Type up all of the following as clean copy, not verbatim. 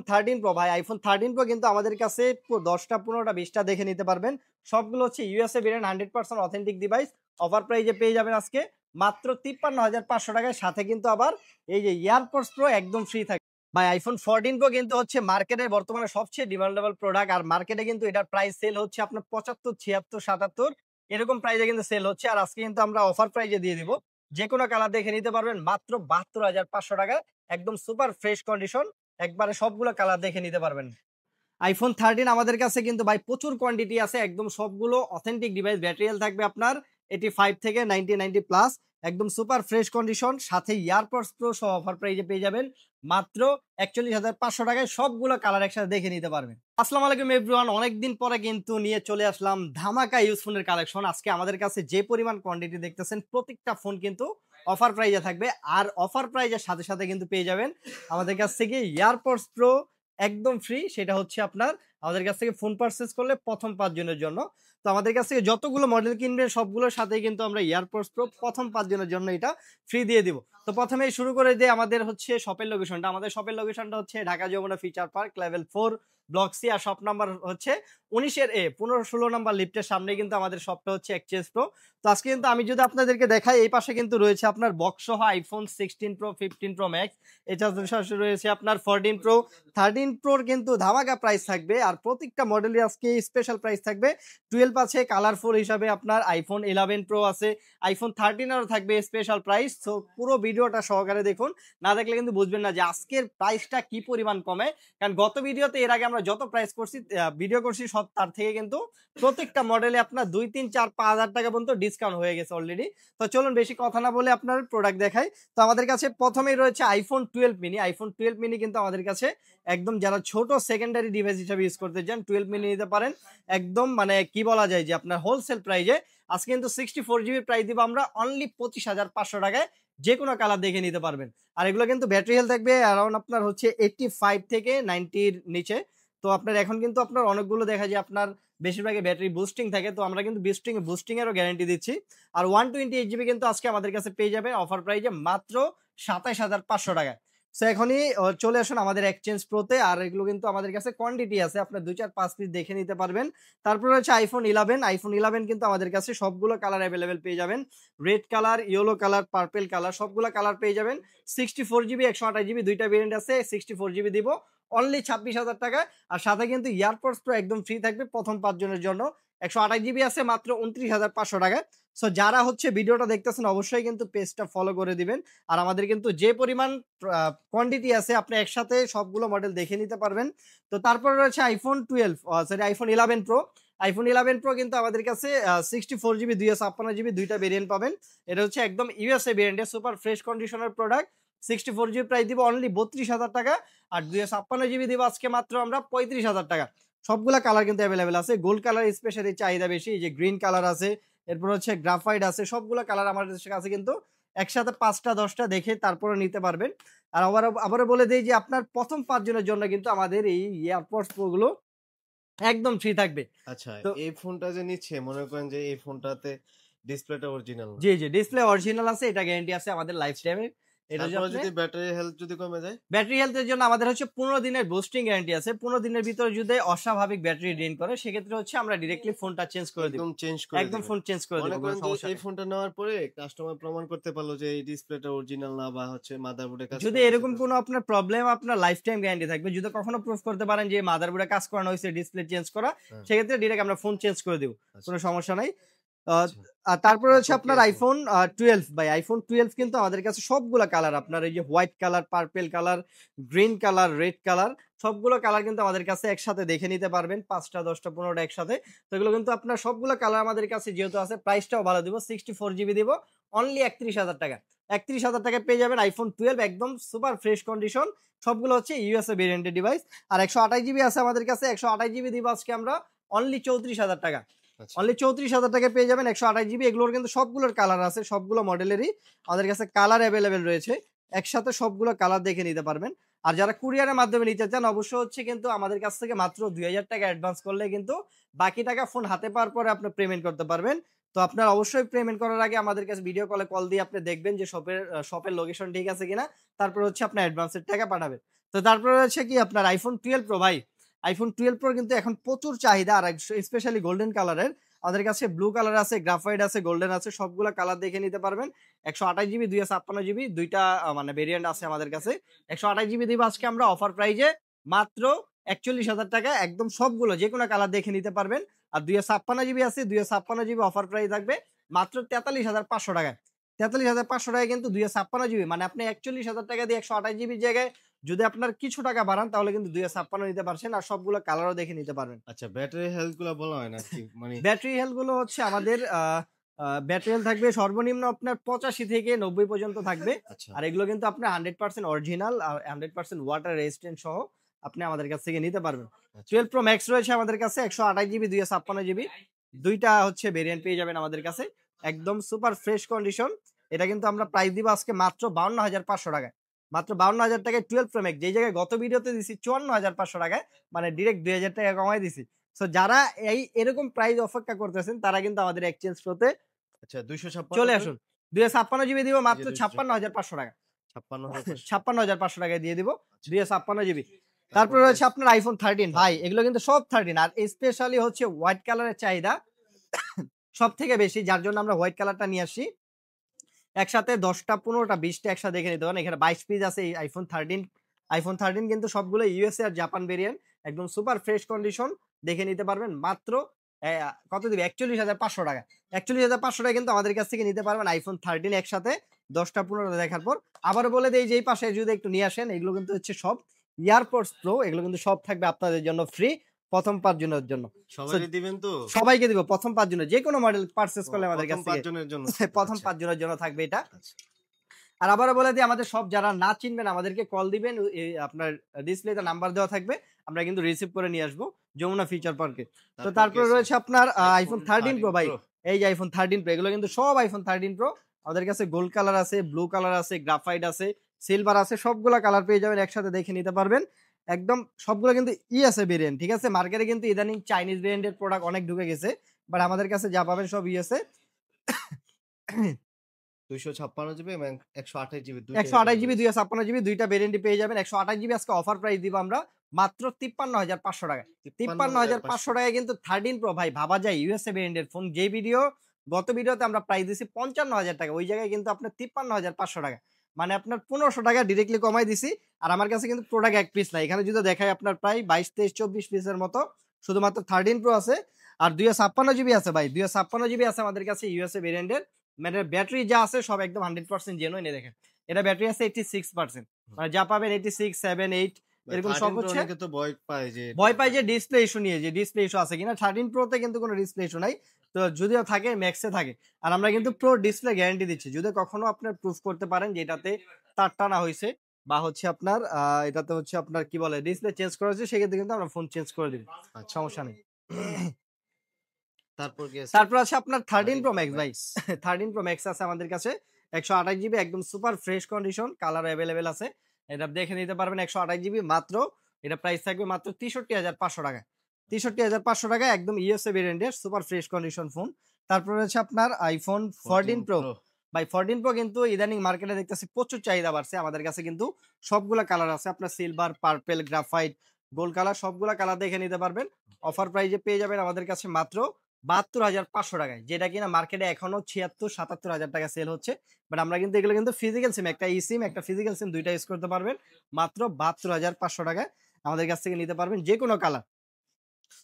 13 pro ভাই, iPhone 13 pro কিন্তু আমাদের কাছে 10টা 15টা 20টা দেখে নিতে পারবেন। সবগুলো হচ্ছে USA variant, 100% authentic device. Offer প্রাইজে পেয়ে যাবেন আজকে মাত্র 53,500 টাকায়। সাথে কিন্তু আবার এই যে এয়ারপডস প্রো একদম ফ্রি থাকে ভাই। আইফোন 14 প্রো কিন্তু হচ্ছে মার্কেটের বর্তমানে সবচেয়ে ডিমান্ডেবল প্রোডাক্ট। আর মার্কেটে কিন্তু এটার প্রাইস সেল হচ্ছে আপনার 75, 76, 77 এরকম প্রাইজে কিন্তু সেল হচ্ছে। আর আজকে কিন্তু আমরা অফার প্রাইজে দিয়ে দিব, যে কোনো কালার দেখে নিতে পারবেন মাত্র 72,500 টাকায়। একদম সুপার ফ্রেশ কন্ডিশন, একবারে সবগুলো কালার দেখে নিতে পারবেন। আইফোন 13 আমাদের কাছে কিন্তু ভাই প্রচুর কোয়ান্টিটি আছে, একদম সবগুলো অথেন্টিক ডিভাইস। ব্যাটারি হেলথ থাকবে আপনার 85 থেকে 90 প্লাস, একদম সুপার ফ্রেশ কন্ডিশন। সাথে ইয়ারপডস প্রো সহ অফার প্রাইজে পেয়ে যাবেন মাত্র 41,500 টাকায়। সবগুলো কালার একসাথে দেখে নিতে পারবেন। আসসালামু আলাইকুম এভরিওয়ান, অনেকদিন পরে কিন্তু নিয়ে চলে আসলাম ধামাকা ইউজ ফোনের কালেকশন। আজকে আমাদের কাছে যে পরিমাণ কোয়ান্টিটি দেখতেছেন, প্রত্যেকটা ফোন কিন্তু অফার প্রাইজে থাকবে। আর অফার প্রাইজের সাথে সাথে কিন্তু পেয়ে যাবেন আমাদের কাছ থেকে ইয়ারপডস প্রো একদম ফ্রি। সেটা হচ্ছে আপনার আমাদের কাছ থেকে ফোন পারচেজ করলে প্রথম 5 জনের জন্য। তো আমাদের কাছ থেকে যতগুলো মডেল কিনবেন সবগুলোর সাথেই কিন্তু আমরা এয়ারপডস প্রো প্রথম 5 জনের জন্য এটা ফ্রি দিয়ে দিব। তো প্রথমেই শুরু করে দিয়ে আমাদের হচ্ছে শপের লোকেশনটা। আমাদের শপের লোকেশনটা হচ্ছে Dhaka Jamuna feature park level 4 block C. আর শপ নাম্বার হচ্ছে 19 এ 15-16 নাম্বার লিফটের সামনে কিন্তু আমাদের শপটা হচ্ছে এক্সচেঞ্জ প্রো। তো আজকে কিন্তু আমি যদি আপনাদেরকে দেখাই, এই পাশে কিন্তু রয়েছে আপনার বক্স সহ আইফোন 16 প্রো, 15 প্রো ম্যাক্স। এছাড়া রয়েছে আপনার 14 প্রো, 13 প্রোর কিন্তু ধামাকা প্রাইস থাকবে। আর প্রত্যেকটা মডেলই আজকে স্পেশাল প্রাইস থাকবে। 12 আছে কালারফুল হিসাবে, আপনার আইফোন 11 প্রো আছে, আইফোন 13 এরও থাকবে স্পেশাল প্রাইস। তো পুরো ভিডিওটা সহকারে দেখুন, না দেখলে কিন্তু বুঝবেন না যে আজকের প্রাইসটা কি পরিমাণ কমে। কারণ গত ভিডিওতে এর আগে আমরা যত প্রাইস করছি ভিডিও করছি সব তার থেকে কিন্তু প্রত্যেকটা মডেলে আপনার 2, 3, 4, 5,000 টাকা পর্যন্ত ডিসকাউন্ট হয়ে গেছে অলরেডি। তো চলুন বেশি কথা না বলে আপনার প্রোডাক্ট দেখাই। তো আমাদের কাছে প্রথমেই রয়েছে আইফোন 12 মিনি। আইফোন 12 মিনি কিন্তু আমাদের কাছে একদম যারা ছোট সেকেন্ডারি ডিভাইস হিসেবে ইউজ করতে চান 12 মিনি নিতে পারেন। একদম মানে কি বলা যায় যে আপনার হোলসেল প্রাইজে আজকে কিন্তু 64 জিবি প্রাইস দিব আমরা অনলি 25,500 টাকায়। যে কোনো কালার দেখে নিতে পারবেন। আর এগুলো কিন্তু ব্যাটারি হেলথ থাকবে অ্যারাউন্ড আপনার হচ্ছে 85 থেকে 90-র নিচে। তো আপনার এখন কিন্তু আপনার অনেকগুলো দেখা যায় আপনার বেশিরভাগই ব্যাটারি বুস্টিং থাকে, তো আমরা কিন্তু বুস্টিং এরও গ্যারান্টি দিচ্ছি। আর 128 জিবি কিন্তু আজকে আমাদের কাছে পেয়ে যাবে অফার প্রাইজে মাত্র 27,500 টাকায়। সো এখনই চলে আসুন আমাদের এক্সচেঞ্জ প্রোতে। আর এগুলো কিন্তু আমাদের কাছে কোয়ান্টিটি আছে, আপনার 2, 4, 5 পিস দেখে নিতে পারবেন। তারপরে হচ্ছে আইফোন 11। আইফোন 11 কিন্তু আমাদের কাছে সবগুলো কালার অ্যাভেলেবেল পেয়ে যাবেন। Red colour, yellow colour, purple colour, সবগুলো কালার পেয়ে যাবেন। 64 জিবি, 128 জিবি দুইটা ভেরিয়েন্ট আছে। 64 জিবি দিব অনলি 26,000 টাকায়। আর সাথে কিন্তু ইয়ারপডস প্রো একদম ফ্রি থাকবে প্রথম 5 জনের জন্য। 128 জিবি আছে মাত্র 29,500 টাকায়। সো যারা হচ্ছে ভিডিওটা দেখতেছেন অবশ্যই কিন্তু পেজটা ফলো করে দিবেন। আর আমাদের কিন্তু যে পরিমাণ কোয়ান্টিটি আছে আপনি একসাথে সবগুলো মডেল দেখে নিতে পারবেন। তো তারপরে রয়েছে iPhone 12 sorry iPhone 11 pro. IPhone 11 pro কিন্তু আমাদের কাছে 64 জিবি, 256 জিবি দুইটা ভেরিয়েন্ট পাবেন। এটা হচ্ছে একদম ইউএসএ ভেরিয়েন্টের সুপার ফ্রেশ কন্ডিশনের প্রোডাক্ট। 64 জিবি প্রাইস দিব অনলি 32,000 টাকা। আর 256 জিবি দিব আজকে মাত্র আমরা 35,000 টাকা। সবগুলা কালার কিন্তু অ্যাভেলেবেল আছে। গোল্ড কালার স্পেশালি চাহিদা বেশি, এই যে গ্রিন কালার আছে, এরপর হচ্ছে গ্রাফাইট আছে, সবগুলো কালার আমাদের কাছে কিন্তু একসাথে 5টা 10টা দেখে তারপরে নিতে পারবেন। আর আবারও বলে দেই যে আপনার প্রথম 5 জনের জন্য কিন্তু আমাদের এই এয়ারপডস প্রো গুলো একদম ফ্রি থাকবে। আচ্ছা, তো এই ফোনটা যে নিচ্ছে মনে করেন যে এই ফোনটাতে ডিসপ্লেটা অরিজিনাল না। জি, জি, ডিসপ্লে অরিজিনাল আছে, এটা গ্যারান্টি আছে আমাদের লাইফ আচ্ছা, টাইমের। এটা যে তারপরে আপনি যদি ব্যাটারি হেলথ যদি কমে যায়? ব্যাটারি হেলথ এর জন্য আমাদের হচ্ছে 15 দিনের বুস্টিং গ্যারান্টি আছে। 15 দিনের ভিতরে যদি অস্বাভাবিক ব্যাটারি ড্রেন করে সেক্ষেত্রে হচ্ছে আমরা ডিরেক্টলি ফোনটা চেঞ্জ করে দিব। একদম চেঞ্জ করে একদম দিবেন। ফোন চেঞ্জ করে দিব, মনে কোনো করেন যে সমস্যা এই নেই। ফোনটা নেওয়ার পরে কাস্টমার প্রমাণ করতে পারলো যে এই ডিসপ্লেটা অরিজিনাল না বা হচ্ছে মাদারবোর্ডে কাজ যদি করা হয়েছে এরকম তো? কোনো আপনার প্রবলেম, আপনার লাইফ টাইম গ্যারান্টি থাকবে। যদি কখনো প্রুফ করতে পারেন যে মাদারবোর্ডে কাজ করানো হয়েছে, ডিসপ্লে চেঞ্জ করা, হ্যাঁ, সেক্ষেত্রে ডিরেক্ট আমরা ফোন চেঞ্জ করে দিব, আচ্ছা, কোনো আচ্ছা, সমস্যা নাই। আহ, আচ্ছা। আর তারপরে হচ্ছে তারপর কি আপনার আছে? আইফোন 12 ভাই। আইফোন 12 কিন্তু আমাদের কাছে সবগুলো কালার, আপনার এই যে white colour, purple colour, green colour, red colour, সবগুলো কালার কিন্তু আমাদের কাছে একসাথে দেখে নিতে পারবেন। 5টা 10টা 15টা একসাথে। তো এগুলো কিন্তু আপনার সবগুলো কালার আমাদের কাছে যেহেতু আছে, প্রাইসটাও ভালো দিব। 64 জিবি দিব অনলি 31,000 টাকা। 31,000 টাকায় পেয়ে যাবেন আইফোন 12 একদম সুপার ফ্রেশ কন্ডিশন। সবগুলো হচ্ছে ইউএসএ ভেরিয়েন্টের ডিভাইস। আর 128 জিবি আছে আমাদের কাছে। 128 জিবি দিব আজকে আমরা অনলি 34,000 টাকা। আচ্ছা, অনলি 34,000 টাকায় পেয়ে যাবেন 128 জিবি। এগুলোর কিন্তু সবগুলোর কালার আছে, সবগুলো মডেলেরই আমাদের কাছে কালার অ্যাভেলেবেল রয়েছে। একসাথে সবগুলো কালার দেখে নিতে পারবেন। আর যারা কুরিয়ারের মাধ্যমে নিতে চান অবশ্যই হচ্ছে কিন্তু আমাদের কাছ থেকে মাত্র 2,000 টাকা অ্যাডভান্স করলে কিন্তু বাকি টাকা ফোন হাতে পাওয়ার পরে আপনি পেমেন্ট করতে পারবেন। তো আপনার অবশ্যই পেমেন্ট করার আগে আমাদের কাছে ভিডিও কল দিয়ে আপনি দেখবেন যে শপের লোকেশন ঠিক আছে কিনা। তারপর হচ্ছে আপনি অ্যাডভান্সের টাকা পাঠাবেন। তো তারপরে রয়েছে কি আপনার আইফোন 12 প্রো ভাই। আইফোন 12 প্রো কিন্তু এখন প্রচুর চাহিদা, আর স্পেশালি গোল্ডেন কালারের। আমাদের কাছে ব্লু কালার আছে, গ্রাফাইট আছে, গোল্ডেন আছে, সবগুলা কালার দেখে নিতে পারবেন। 128 জিবি 256 জিবি দুইটা মানে ভেরিয়েন্ট আছে আমাদের কাছে। 128 জিবি দিব আজকে আমরা অফার প্রাইজে মাত্র 41,000 টাকা, একদম সবগুলো যে কোনো কালার দেখে নিতে পারবেন। আর 256 জিবি আছে, 256 জিবি অফার প্রাইস থাকবে মাত্র 43,500 টাকায়। 43,500 টাকায় কিন্তু 256 জিবি, মানে আপনি 41,000 টাকা দিয়ে 128 জিবির জায়গায় যদি আপনার কিছু টাকা বাড়ান তাহলে কিন্তু 256 নিতে পারছেন, আর সবগুলো কালারও দেখে নিতে পারবেন। আচ্ছা, ব্যাটারি হেলথ গুলো বলা হয় না কি, মানে ব্যাটারি হেলথ গুলো হচ্ছে আমাদের ব্যাটারি হেলথ থাকবে সর্বনিম্ন আপনার 85 থেকে 90 পর্যন্ত থাকবে। আচ্ছা আর এগুলো কিন্তু আপনার 100% অরিজিনাল আর 100% ওয়াটার রেজিস্ট্যান্ট সহ আপনি আমাদের কাছ থেকে নিতে পারবেন। আচ্ছা 12 প্রো ম্যাক্স রয়েছে আমাদের কাছে 128 জিবি 256 জিবি দুইটা হচ্ছে ভেরিয়েন্ট পেয়ে যাবেন আমাদের কাছে, একদম সুপার ফ্রেশ কন্ডিশন। এটা কিন্তু আমরা প্রাইস দিব আজকে মাত্র 52,500 টাকায়। মাত্র 52,000 টাকায় 12 প্রো ম্যাক্স, যেই জায়গায় গত ভিডিওতে দিছি 54,500 টাকায়, মানে ডিরেক্ট 2,000 টাকা কমাই দিছি। সো যারা এরকম প্রাইস অপেক্ষা করতেছেন তারা কিন্তু আমাদের এক্সচেঞ্জ প্রোতে আচ্ছা 256 চলে আসুন। 256 জিবি দিব এই যে মাত্র 256 56,500 টাকা। 56,500 56,500 টাকায় দিয়ে দিব আচ্ছা। 256 জিবি। তারপর তারপরে কি রয়েছে আছে? আপনার আইফোন 13 ভাই, এগুলো কিন্তু সব 13 আর স্পেশালি হচ্ছে হোয়াইট কালারের চাহিদা সব থেকে বেশি, যার জন্য আমরা হোয়াইট কালারটা নিয়ে আসি। একসাথে 10টা 15টা 20টা একসাথে দেখে নিতে পারেন। এখানে 22 পিস আছে এই আইফোন 13 কিন্তু সবগুলো ইউএসএ আর জাপান ভেরিয়েন্ট, একদম সুপার ফ্রেশ কন্ডিশন দেখে নিতে পারবেন মাত্র কত দিবে 41,500 টাকা। 41,500 টাকা কিন্তু আমাদের কাছ থেকে নিতে পারবেন আইফোন 13 একসাথে 10টা 15টা দেখার পর। আবার বলে দেই যে এই পাশে যদি একটু নিয়ে আসেন, এগুলো কিন্তু হচ্ছে সব এয়ারপডস প্রো, এগুলো কিন্তু সব থাকবে আপনাদের জন্য ফ্রি প্রথম 5 জনের জন্য। সবাইকে দিবেন তো? সবাইকে দিব প্রথম 5 জনের, যে কোনো মডেল পারচেজ করলে আমাদের কাছ প্রথম থেকে 5 জনের জন্য প্রথম আচ্ছা 5 জনের জন্য থাকবে এটা। আচ্ছা আর আবারও বলে দিই, আমাদের সব যারা না চিনবেন আমাদেরকে কল দিবেন, আপনার ডিসপ্লেতে নাম্বার দেওয়া থাকবে, আমরা কিন্তু রিসিভ করে নিয়ে আসবো যমুনা ফিচার পার্কে। তো তারপর কি তারপরে আছে? রয়েছে আপনার আইফোন আইফোন 13 প্রো 13 ভাই। প্রো এই যে আইফোন 13 প্রো, এগুলো কিন্তু সব আইফোন 13 প্রো। আমাদের কাছে গোল্ড কালার আছে, ব্লু কালার আছে, গ্রাফাইট আছে, সিলভার আছে, সবগুলা কালার পেয়ে যাবেন, একসাথে দেখে নিতে পারবেন। একদম সবগুলো কিন্তু আছে ভেরিয়েন্ট, ঠিক আছে। মার্কেটে কিন্তু ইদানিং চাইনিজ ভেরিয়েন্টের প্রোডাক্ট অনেক ঢুকে গেছে, বাট আমাদের কাছে যা পাবেন সব আছে। 256 জিবি এবং 128 জিবি 128 জিবি 256 জিবি দুইটা ভেরিয়েন্টই পেয়ে যাবেন। 128 জিবি আজকে অফার প্রাইস দিব আমরা মাত্র 53,500 টাকায়। 53,500 টাকায় কিন্তু 13 প্রো ভাই, ভাবা যায় ইউএসএ ভেরিয়েন্টের ফোন। যে গত ভিডিওতে আমরা প্রাইস দিছি 55,000 টাকা, ওই জায়গায় কিন্তু আপনার 53,500 টাকা, মানে আপনার 1500 টাকা ডিরেক্টলি কমাই দিছি। আর আমার কাছে কিন্তু প্রোডাক্ট এক পিস নাই, এখানে যদি দেখায় আপনার প্রায় 22 23 24 পিসের মতো শুধুমাত্র 13 প্রো আছে। আর 256 জিবি আছে ভাই, 256 জিবি আছে আমাদের কাছে ইউএসএ ভেরিয়েন্টের। মানে ব্যাটারি যা আছে সব একদম 100% জেনুইন। দেখেন এটা ব্যাটারি আছে 86%, মানে যা পাবেন 86 7 8 এরকম সব হচ্ছে। অনেকে তো ভয় পায় যে ডিসপ্লে ইস্যু নিয়ে, যে ডিসপ্লে ইস্যু আছে কিনা। 13 প্রো তে কিন্তু কোনো ডিসপ্লে ইস্যু নাই, তো যদিও থাকে ম্যাক্সে থাকে। আর আমরা কিন্তু প্রো ডিসপ্লে গ্যারান্টি দিচ্ছি, যদি কখনো আপনার প্রুফ করতে পারেন যে এটাতে তার টানা হয়েছে বা হচ্ছে আপনার এটাতে হচ্ছে আপনার কি বলে ডিসপ্লে চেঞ্জ করা হয়েছে, সেক্ষেত্রে কিন্তু আমরা ফোন চেঞ্জ করে দিব, সমস্যা নেই। তারপর কি আছে? তারপর আছে আপনার 13 প্রো 13 ম্যাক্স ভাই। 13 প্রো ম্যাক্স আছে আমাদের কাছে 128 জিবি, একদম super fresh condition, colour available আছে। এটা দেখে নিতে পারবেন 128 জিবি মাত্র। এটা প্রাইস থাকবে মাত্র 63,500 টাকায়। 63,500 টাকায় একদম ইউএসএ ভেরিয়েন্টের সুপার ফ্রেশ কন্ডিশন ফোন। তারপর হচ্ছে আপনার আইফোন 14 প্রো ভাই। 14 প্রো কিন্তু ইদানিং মার্কেটে দেখতেছি প্রচুর চাহিদা বাড়ছে। আমাদের কাছে কিন্তু সবগুলা কালার আছে, আপনার silver, purple, graphite, gold colour, সবগুলা কালার দেখে নিতে পারবেন। অফার প্রাইজে পেয়ে যাবেন আমাদের কাছে মাত্র 72,500 টাকায়, যেটা কিনা মার্কেটে এখনো 76-77 হাজার টাকা সেল হচ্ছে। বাট আমরা কিন্তু এগুলো কিন্তু ফিজিক্যাল সিম, একটা ই সিম একটা ফিজিক্যাল সিম দুইটা ইউজ করতে পারবেন মাত্র 72,500 টাকায় আমাদের কাছ থেকে নিতে পারবেন যে কোনো কালার।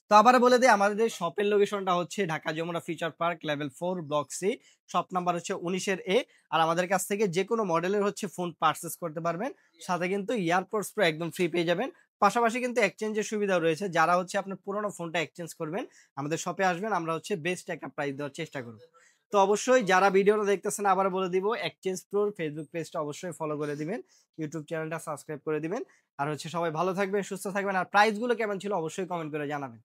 তো আবার বলে দিই, আমাদের শপের লোকেশনটা হচ্ছে Dhaka Jamuna feature park level 4 block C, shop number হচ্ছে 19-এ। আর আমাদের কাছ থেকে যে কোনো মডেলের হচ্ছে ফোন পারচেজ করতে পারবেন, সাথে কিন্তু ইয়ারপডস প্রো একদম ফ্রি পেয়ে যাবেন। পাশাপাশি কিন্তু এক্সচেঞ্জের সুবিধাও রয়েছে, যারা হচ্ছে আপনার পুরোনো ফোনটা এক্সচেঞ্জ করবেন আমাদের শপে আসবেন, আমরা হচ্ছে বেস্ট একটা প্রাইস দেওয়ার চেষ্টা করব। তো অবশ্যই যারা ভিডিওটা দেখতেছেন আবার বলে দিব, এক্সচেঞ্জ প্রোর ফেসবুক পেজটা অবশ্যই ফলো করে দিবেন, ইউটিউব চ্যানেলটা সাবস্ক্রাইব করে দিবেন। আর হচ্ছে সবাই ভালো থাকবেন, সুস্থ থাকবেন। আর প্রাইসগুলো কেমন ছিল অবশ্যই কমেন্ট করে জানাবেন।